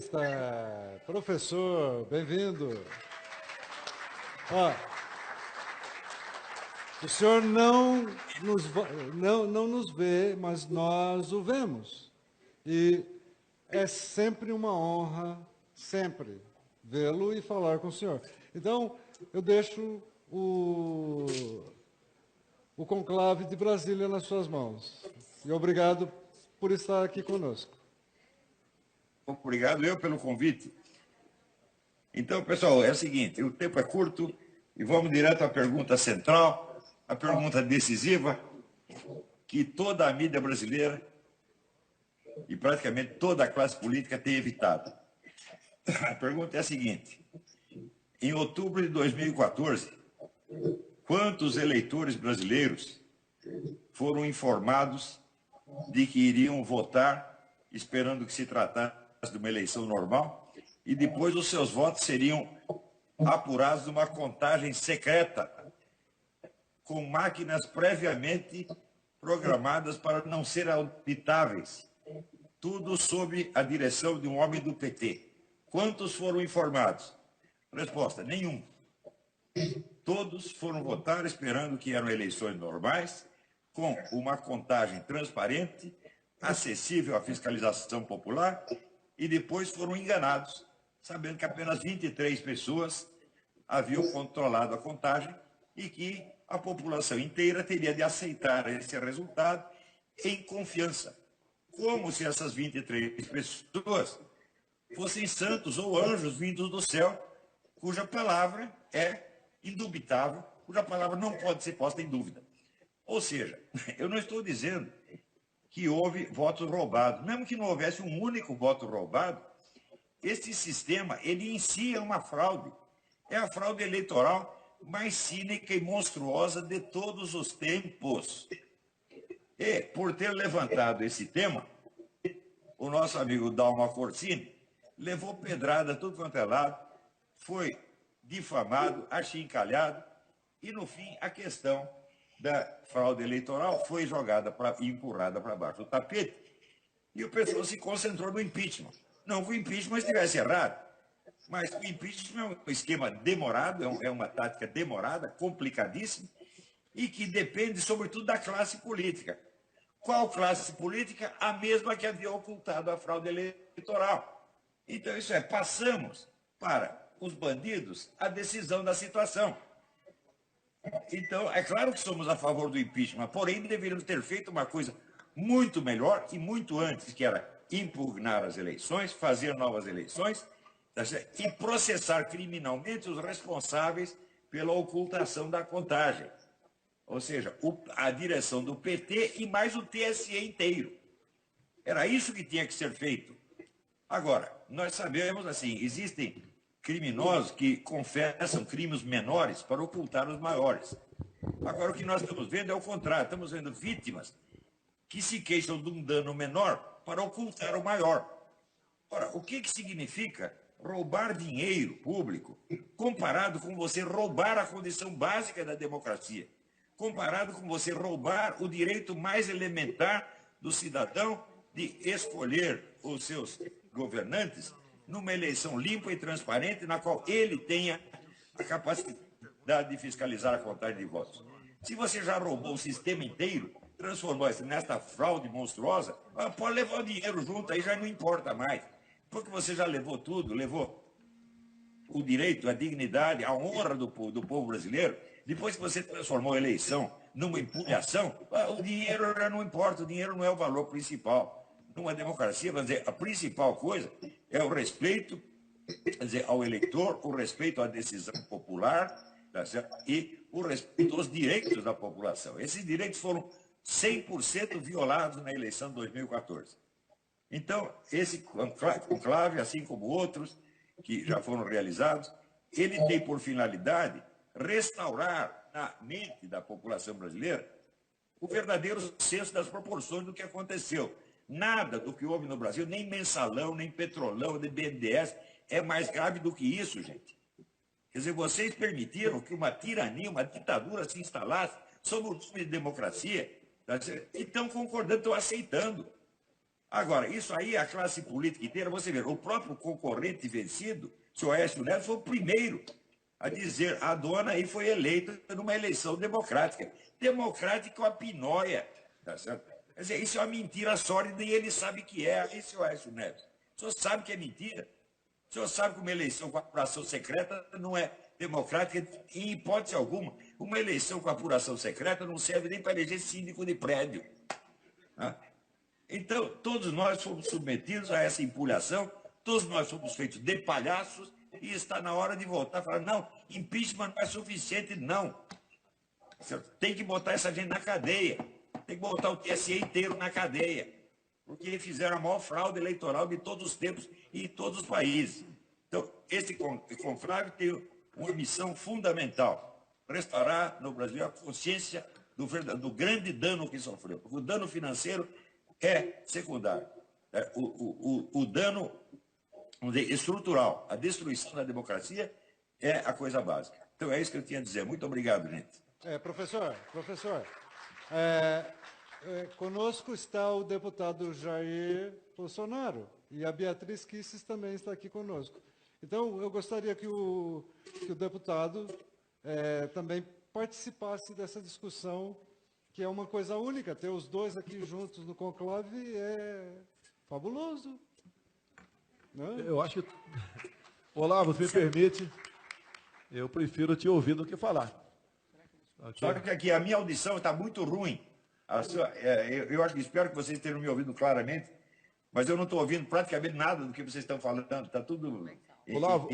jornalista, professor, bem-vindo. Ó, o senhor não nos vê, mas nós o vemos. E é sempre uma honra, sempre, vê-lo e falar com o senhor. Então, eu deixo o conclave de Brasília nas suas mãos. E obrigado por estar aqui conosco. Obrigado eu pelo convite. Então, pessoal, é o seguinte, o tempo é curto e vamos direto à pergunta central, a pergunta decisiva, que toda a mídia brasileira e praticamente toda a classe política tem evitado. A pergunta é a seguinte: em outubro de 2014, quantos eleitores brasileiros foram informados de que iriam votar esperando que se tratasse de uma eleição normal e depois os seus votos seriam apurados numa contagem secreta com máquinas previamente programadas para não ser auditáveis, tudo sob a direção de um homem do PT? Quantos foram informados? Resposta: nenhum. Todos foram votar esperando que eram eleições normais, com uma contagem transparente, acessível à fiscalização popular, e depois foram enganados, sabendo que apenas 23 pessoas haviam controlado a contagem e que a população inteira teria de aceitar esse resultado em confiança, como se essas 23 pessoas fossem santos ou anjos vindos do céu, cuja palavra é indubitável, cuja palavra não pode ser posta em dúvida. Ou seja, eu não estou dizendo que houve votos roubados. Mesmo que não houvesse um único voto roubado, este sistema, ele em si é uma fraude. É a fraude eleitoral mais cínica e monstruosa de todos os tempos. E, por ter levantado esse tema, o nosso amigo Dalma Forcini levou pedrada tudo quanto é lado, foi difamado, achincalhado, e, no fim, a questão da fraude eleitoral foi jogada e empurrada para baixo do tapete, e o pessoal se concentrou no impeachment. Não que o impeachment estivesse errado, mas o impeachment é um esquema demorado, é uma tática demorada, complicadíssima, e que depende, sobretudo, da classe política. Qual classe política? A mesma que havia ocultado a fraude eleitoral. Então, isso é, passamos para os bandidos a decisão da situação. Então, é claro que somos a favor do impeachment, porém deveríamos ter feito uma coisa muito melhor e muito antes, que era impugnar as eleições, fazer novas eleições e processar criminalmente os responsáveis pela ocultação da contagem. Ou seja, a direção do PT e mais o TSE inteiro. Era isso que tinha que ser feito. Agora, nós sabemos, assim, existem criminosos que confessam crimes menores para ocultar os maiores. Agora, o que nós estamos vendo é o contrário. Estamos vendo vítimas que se queixam de um dano menor para ocultar o maior. Ora, o que significa roubar dinheiro público comparado com você roubar a condição básica da democracia? Comparado com você roubar o direito mais elementar do cidadão de escolher os seus governantes numa eleição limpa e transparente, na qual ele tenha a capacidade de fiscalizar a contagem de votos. Se você já roubou o sistema inteiro, transformou-se nesta fraude monstruosa, pode levar o dinheiro junto, aí já não importa mais. Porque você já levou tudo, levou o direito, a dignidade, a honra do povo brasileiro. Depois que você transformou a eleição numa empulhação, o dinheiro já não importa, o dinheiro não é o valor principal. Numa democracia, vamos dizer, a principal coisa é o respeito, quer dizer, ao eleitor, o respeito à decisão popular, tá certo? E o respeito aos direitos da população. Esses direitos foram 100% violados na eleição de 2014. Então, esse conclave, assim como outros que já foram realizados, ele tem por finalidade restaurar na mente da população brasileira o verdadeiro senso das proporções do que aconteceu. Nada do que houve no Brasil, nem mensalão, nem petrolão, nem BNDES, é mais grave do que isso, gente. Quer dizer, vocês permitiram que uma tirania, uma ditadura se instalasse sob o nome de democracia, tá? E estão concordando, estão aceitando. Agora, isso aí, a classe política inteira, você vê, o próprio concorrente vencido, o senhor Aécio Neves, foi o primeiro a dizer, a dona aí foi eleita numa eleição democrática. Democrática com a pinóia, tá certo? Quer dizer, isso é uma mentira sólida e ele sabe que é, esse senhor Aécio Neves. O senhor sabe que é mentira? O senhor sabe que uma eleição com apuração secreta não é democrática em hipótese alguma. Uma eleição com apuração secreta não serve nem para eleger síndico de prédio. Né? Então, todos nós fomos submetidos a essa empulhação, todos nós fomos feitos de palhaços e está na hora de voltar e falar, não, impeachment não é suficiente, não. Tem que botar essa gente na cadeia, tem que botar o TSE inteiro na cadeia, porque fizeram a maior fraude eleitoral de todos os tempos e em todos os países. Então, esse conflávio tem uma missão fundamental, restaurar no Brasil a consciência do grande dano que sofreu. O dano financeiro é secundário. O dano, vamos dizer, estrutural, a destruição da democracia é a coisa básica. Então é isso que eu tinha a dizer. Muito obrigado, gente. Professor, conosco está o deputado Jair Bolsonaro e a Beatriz Kisses também está aqui conosco. Então, eu gostaria que o deputado também participasse dessa discussão, que é uma coisa única. Ter os dois aqui juntos no conclave é fabuloso. Não? Eu acho que... Olavo, se me permite, eu prefiro te ouvir do que falar. Okay. Só que aqui a minha audição está muito ruim. Eu espero que vocês tenham me ouvido claramente, mas eu não estou ouvindo praticamente nada do que vocês estão falando. Está tudo... Olavo,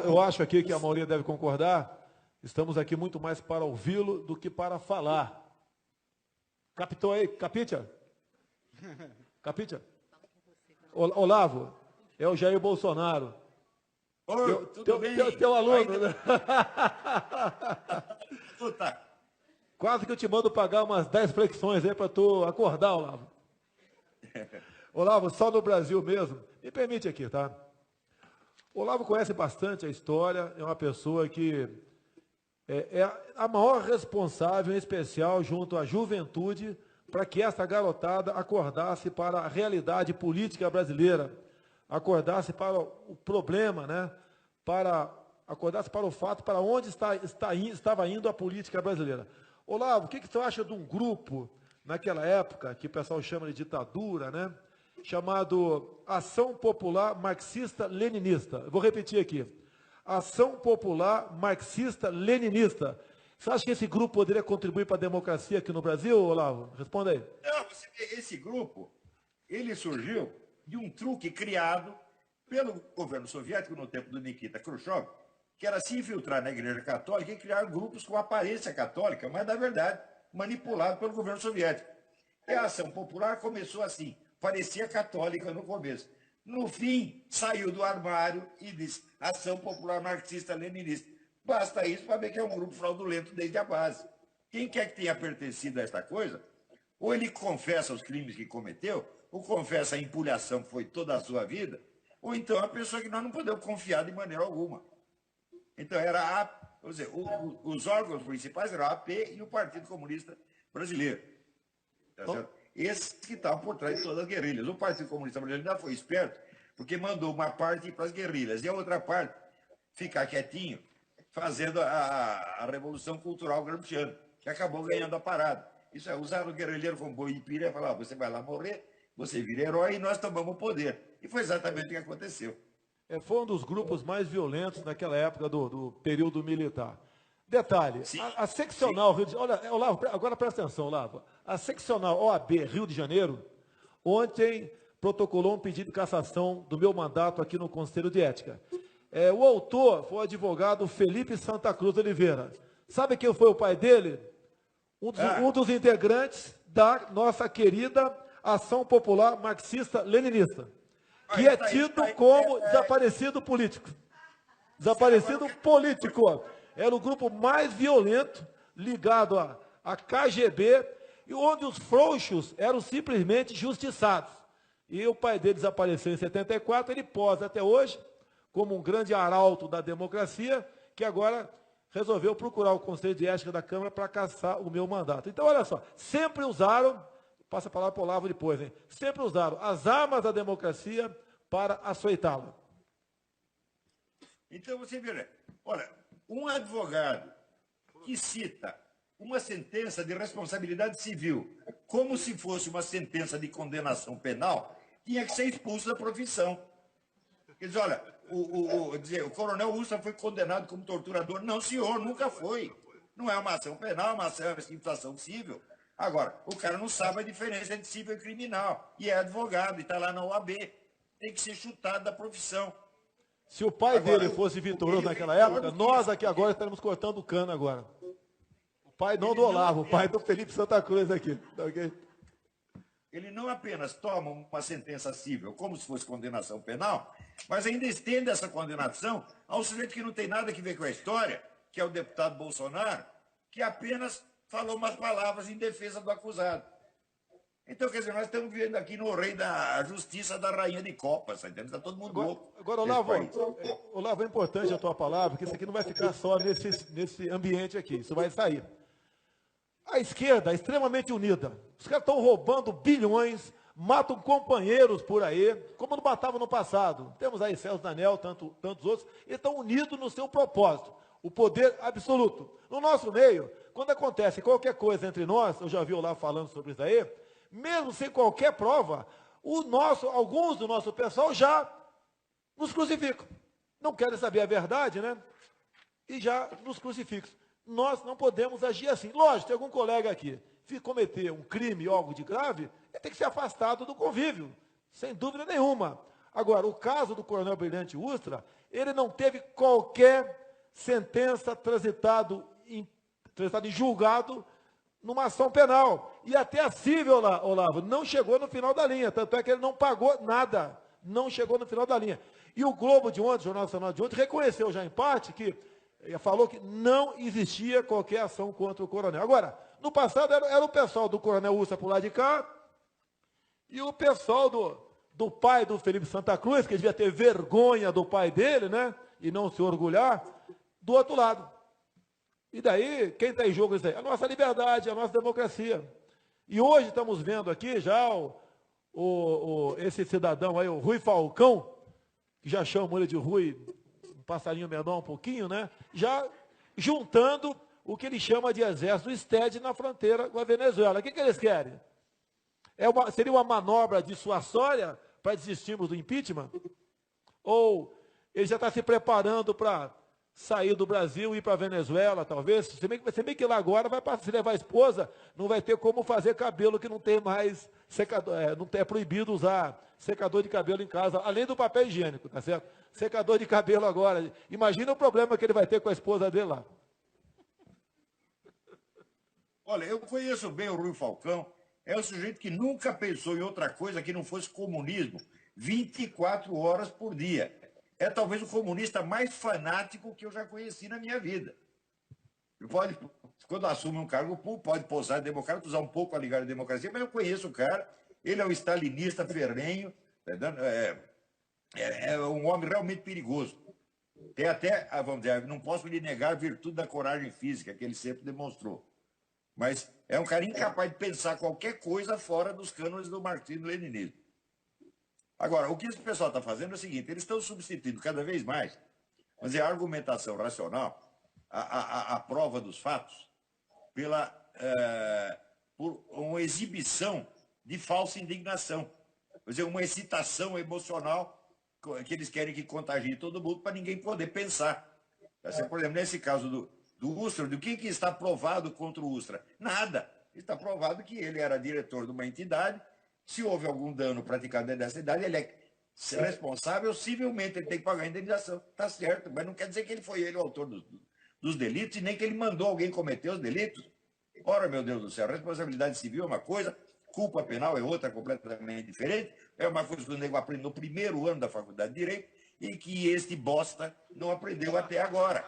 eu acho aqui que a maioria deve concordar. Estamos aqui muito mais para ouvi-lo do que para falar. Captou aí? Capita? Capita? Olavo, é o Jair Bolsonaro. Oi, tudo bem? Teu aluno, ainda... né? Quase que eu te mando pagar umas 10 flexões aí para tu acordar, Olavo. Olavo, só no Brasil mesmo. Me permite aqui, tá? Olavo conhece bastante a história, é uma pessoa que é a maior responsável, em especial, junto à juventude, para que essa garotada acordasse para a realidade política brasileira, acordasse para o problema, né? Acordasse para o fato, para onde estava indo a política brasileira. Olavo, o que tu acha de um grupo, naquela época, que o pessoal chama de ditadura, né? Chamado Ação Popular Marxista-Leninista. Eu vou repetir aqui. Ação Popular Marxista-Leninista. Você acha que esse grupo poderia contribuir para a democracia aqui no Brasil, Olavo? Responda aí. Não, esse grupo, ele surgiu de um truque criado pelo governo soviético no tempo do Nikita Khrushchev, que era se infiltrar na Igreja Católica e criar grupos com aparência católica, mas, na verdade, manipulado pelo governo soviético. E a Ação Popular começou assim, parecia católica no começo. No fim, saiu do armário e disse Ação Popular Marxista-Leninista. Basta isso para ver que é um grupo fraudulento desde a base. Quem quer que tenha pertencido a esta coisa, ou ele confessa os crimes que cometeu, ou confessa a empulhação que foi toda a sua vida, ou então é uma pessoa que nós não podemos confiar de maneira alguma. Então, os órgãos principais eram a AP e o Partido Comunista Brasileiro. Tá certo? Esses que estavam por trás de todas as guerrilhas. O Partido Comunista Brasileiro ainda foi esperto, porque mandou uma parte ir para as guerrilhas e a outra parte ficar quietinho, fazendo a Revolução Cultural Gramsciana, que acabou ganhando a parada. Isso é, usaram o guerrilheiro como boi e pira e falaram, você vai lá morrer, você vira herói e nós tomamos o poder. E foi exatamente o que aconteceu. Foi um dos grupos mais violentos naquela época do período militar. Detalhe, a seccional Rio de Janeiro, olha, Olavo, agora presta atenção, Olavo. A seccional OAB Rio de Janeiro, ontem protocolou um pedido de cassação do meu mandato aqui no Conselho de Ética. O autor foi o advogado Felipe Santa Cruz Oliveira. Sabe quem foi o pai dele? Um dos integrantes da nossa querida Ação Popular Marxista-Leninista, que é tido como desaparecido político. Desaparecido político. Era o grupo mais violento ligado à KGB, e onde os frouxos eram simplesmente justiçados. E o pai dele desapareceu em 74, ele posa até hoje como um grande arauto da democracia, que agora resolveu procurar o Conselho de Ética da Câmara para cassar o meu mandato. Então, olha só, sempre usaram Passa a palavra para o Olavo depois, hein? Sempre usaram as armas da democracia para açoitá-la. Então você vê, olha, um advogado que cita uma sentença de responsabilidade civil como se fosse uma sentença de condenação penal, tinha que ser expulso da profissão. Quer dizer, olha, o coronel Ustra foi condenado como torturador. Não, senhor, nunca foi. Não é uma ação penal, é uma situação civil. Agora, o cara não sabe a diferença entre civil e criminal. E é advogado, e está lá na OAB. Tem que ser chutado da profissão. Se o pai dele fosse vitorioso naquela época, nós aqui agora estaremos cortando o cano agora. O pai não do Olavo, o pai do Felipe Santa Cruz aqui. Tá ok? Ele não apenas toma uma sentença civil como se fosse condenação penal, mas ainda estende essa condenação ao sujeito que não tem nada a ver com a história, que é o deputado Bolsonaro, que apenas falou umas palavras em defesa do acusado. Então, quer dizer, nós estamos vivendo aqui no rei da justiça da rainha de copas, tá entendendo? Está todo mundo louco. Agora, Olavo, é importante a tua palavra, porque isso aqui não vai ficar só nesse ambiente aqui, isso vai sair. A esquerda é extremamente unida. Os caras estão roubando bilhões, matam companheiros por aí, como não matavam no passado. Temos aí Celso Danel, tantos outros, e estão unidos no seu propósito, o poder absoluto. No nosso meio, quando acontece qualquer coisa entre nós, eu já vi o Olavo falando sobre isso aí, mesmo sem qualquer prova, alguns do nosso pessoal já nos crucificam. Não querem saber a verdade, né? E já nos crucificam. Nós não podemos agir assim. Lógico, tem algum colega aqui, se cometer um crime ou algo de grave, ele tem que ser afastado do convívio, sem dúvida nenhuma. Agora, o caso do coronel Brilhante Ustra, ele não teve qualquer sentença transitado em julgado numa ação penal. E até a civil, Olavo, não chegou no final da linha, tanto é que ele não pagou nada, não chegou no final da linha. E o Globo de ontem, o Jornal Nacional de ontem, reconheceu já em parte que falou que não existia qualquer ação contra o coronel. Agora, no passado era o pessoal do coronel Ustra por lá de cá e o pessoal do pai do Felipe Santa Cruz, que devia ter vergonha do pai dele, né? E não se orgulhar, do outro lado. E daí, quem está em jogo isso aí? A nossa liberdade, a nossa democracia. E hoje estamos vendo aqui já esse cidadão aí, o Rui Falcão, que já chamam ele de Rui, um passarinho menor um pouquinho, né? Já juntando o que ele chama de exército STED na fronteira com a Venezuela. O que eles querem? Seria uma manobra dissuasória para desistirmos do impeachment? Ou ele já está se preparando para sair do Brasil e ir para a Venezuela, talvez? Se bem que lá agora, se levar a esposa, não vai ter como fazer cabelo, que não tem mais secador, é proibido usar secador de cabelo em casa, além do papel higiênico, tá certo? Secador de cabelo agora. Imagina o problema que ele vai ter com a esposa dele lá. Olha, eu conheço bem o Rui Falcão, é um sujeito que nunca pensou em outra coisa que não fosse comunismo, 24 horas por dia. É talvez o comunista mais fanático que eu já conheci na minha vida. Quando assume um cargo público, pode posar democrata, usar um pouco a ligar a democracia, mas eu conheço o cara, ele é um stalinista ferrenho, é um homem realmente perigoso. Tem até, vamos dizer, não posso lhe negar a virtude da coragem física que ele sempre demonstrou. Mas é um cara incapaz de pensar qualquer coisa fora dos cânones do marxismo-leninismo. Agora, o que esse pessoal está fazendo é o seguinte, eles estão substituindo cada vez mais, mas é a argumentação racional, a prova dos fatos, por uma exibição de falsa indignação. Quer dizer, uma excitação emocional que eles querem que contagie todo mundo para ninguém poder pensar. Por exemplo, nesse caso do Ustra, do que está provado contra o Ustra? Nada. Está provado que ele era diretor de uma entidade. Se houve algum dano praticado dentro dessa entidade, ele é responsável civilmente, ele tem que pagar a indenização. Está certo, mas não quer dizer que ele foi o autor dos delitos e nem que ele mandou alguém cometer os delitos. Ora, meu Deus do céu, responsabilidade civil é uma coisa, culpa penal é outra, completamente diferente. É uma coisa que o nego aprende no primeiro ano da faculdade de Direito e que este bosta não aprendeu até agora.